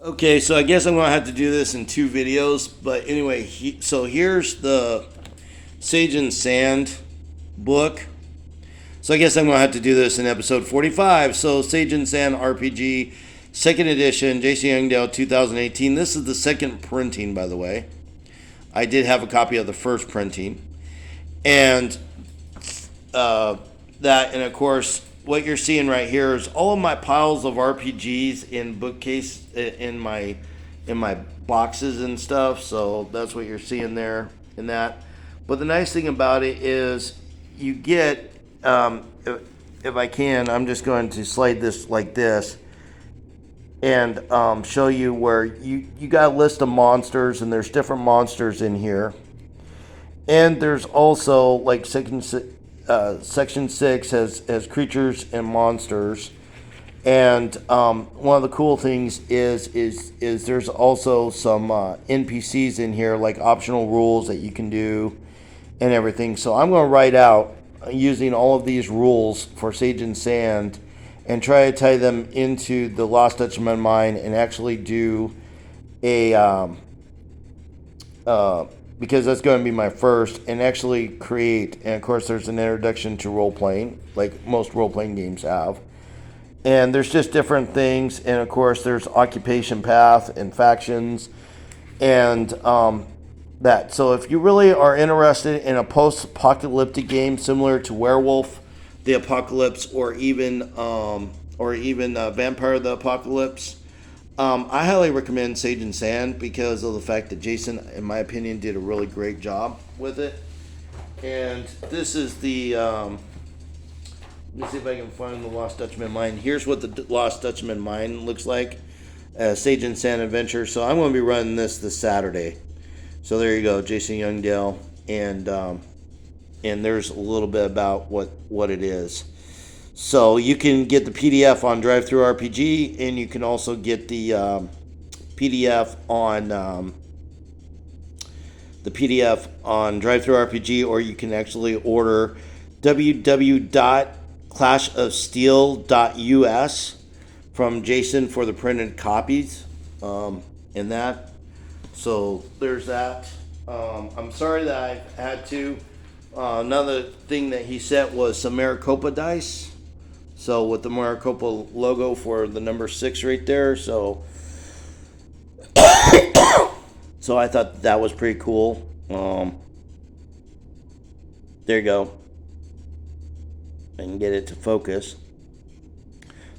Okay, so I guess I'm going to have to do this in two videos. But anyway, so here's the Sage and Sand book. So I guess I'm going to have to do this in episode 45. So Sage and Sand RPG, second edition, Jason Youngdale, 2018. This is the second printing, by the way. I did have a copy of the first printing. And and of course, what you're seeing right here is all of my piles of RPGs in bookcase in my boxes and stuff. So that's what you're seeing there in that. But the nice thing about it is you get, if I can, I'm just going to slide this like this and show you where you got a list of monsters, and there's different monsters in here. And there's also like section 6 has creatures and monsters. And one of the cool things is there's also some NPCs in here, like optional rules that you can do and everything. So I'm going to write out using all of these rules for Sage and Sand and try to tie them into the Lost Dutchman Mine and actually do a because that's going to be my first, and actually create, and of course there's an introduction to role-playing, like most role-playing games have. And there's just different things, and of course there's occupation path and factions, and that. So if you really are interested in a post-apocalyptic game similar to Werewolf the Apocalypse, or even Vampire the Apocalypse, I highly recommend Sage and Sand because of the fact that Jason, in my opinion, did a really great job with it. And this is the, let me see if I can find the Lost Dutchman Mine. Here's what the Lost Dutchman Mine looks like, Sage and Sand Adventure. So I'm going to be running this Saturday. So there you go, Jason Youngdale, and there's a little bit about what it is. So you can get the PDF on thru, and you can also get the PDF on thru, or you can actually order www.clashofsteel.us from Jason for the printed copies in that. So there's that. I'm sorry that I had to. Another thing that he sent was some Maricopa dice. So with the Maricopa logo for the number 6 right there. So so I thought that was pretty cool. There you go. I can get it to focus.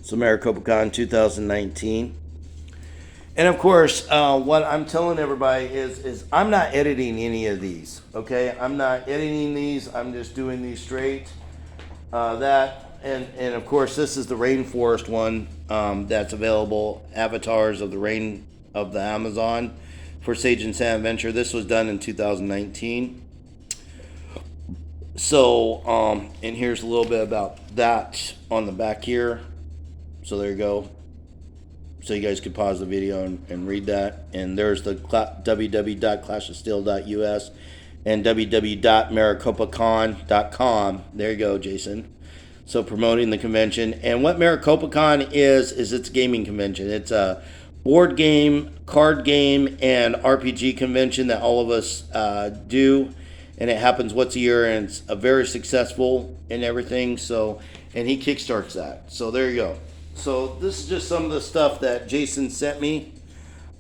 So MaricopaCon 2019. And of course, what I'm telling everybody is I'm not editing any of these. Okay, I'm not editing these. I'm just doing these straight. And of course, this is the Rainforest one that's available. Avatars of the Rain of the Amazon for Sage and Sand Adventure. This was done in 2019. So, and here's a little bit about that on the back here. So there you go. So you guys could pause the video and read that. And there's the www.clashofsteel.us and www.maricopacon.com. There you go, Jason. So promoting the convention. And what MaricopaCon is it's a gaming convention. It's a board game, card game, and RPG convention that all of us do. And it happens once a year, and it's a very successful and everything. So, and he kickstarts that. So there you go. So this is just some of the stuff that Jason sent me.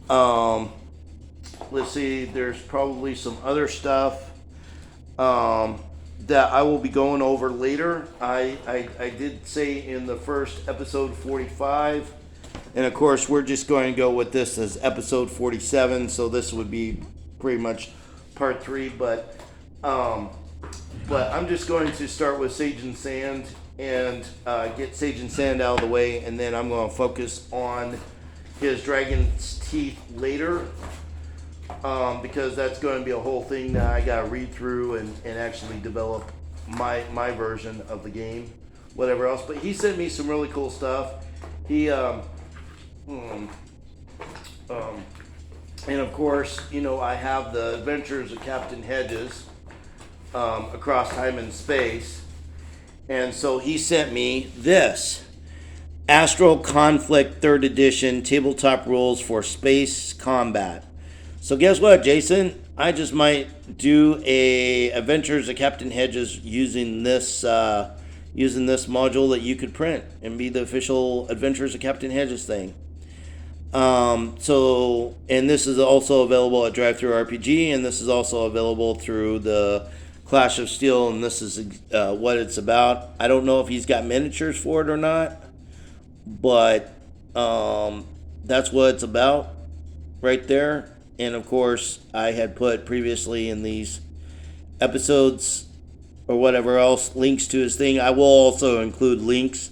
Let's see, there's probably some other stuff that I will be going over later. I did say in the first episode 45, and of course we're just going to go with this as episode 47, so this would be pretty much part 3, but I'm just going to start with Sage and Sand and get Sage and Sand out of the way, and then I'm going to focus on his Dragon's Teeth later, because that's going to be a whole thing that I got to read through and actually develop my version of the game, whatever else. But he sent me some really cool stuff. He and of course, you know, I have the Adventures of Captain Hedges across time and space. And so he sent me this. Astral Conflict 3rd Edition tabletop rules for space combat. So guess what, Jason? I just might do a Adventures of Captain Hedges using this module that you could print and be the official Adventures of Captain Hedges thing. And this is also available at thru RPG, and this is also available through the Clash of Steel, and this is what it's about. I don't know if he's got miniatures for it or not, but that's what it's about right there. And of course, I had put previously in these episodes or whatever else links to his thing. I will also include links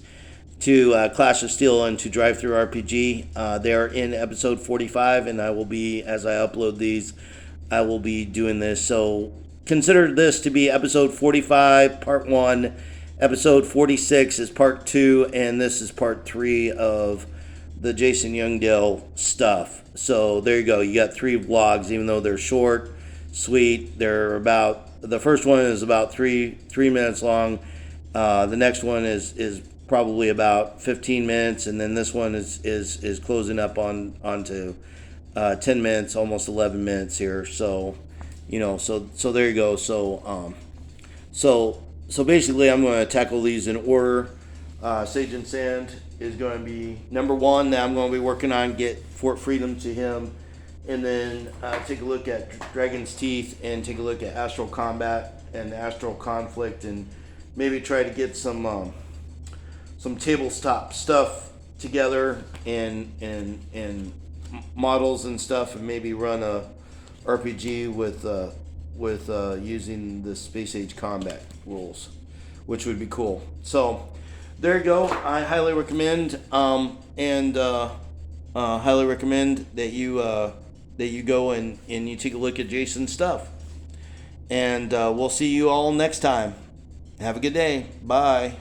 to Clash of Steel and to thru RPG. They're in episode 45, and I will be, as I upload these, I will be doing this. So consider this to be episode 45, part 1. Episode 46 is part 2, and this is part 3 of the Jason Youngdale stuff. So there you go. You got 3 vlogs, even though they're short, sweet. They're about, the first one is about 3 minutes long. The next one is probably about 15 minutes, and then this one is closing up onto 10 minutes, almost 11 minutes here. So, so there you go. So basically, I'm going to tackle these in order. Sage and Sand is going to be number 1 that I'm going to be working on, get Fort Freedom to him, and then take a look at Dragon's Teeth and take a look at Astral Combat and Astral Conflict, and maybe try to get some tabletop stuff together and models and stuff, and maybe run a RPG with using the Space Age combat rules, which would be cool. So there you go. I highly recommend highly recommend that you go and you take a look at Jason's stuff. And we'll see you all next time. Have a good day. Bye.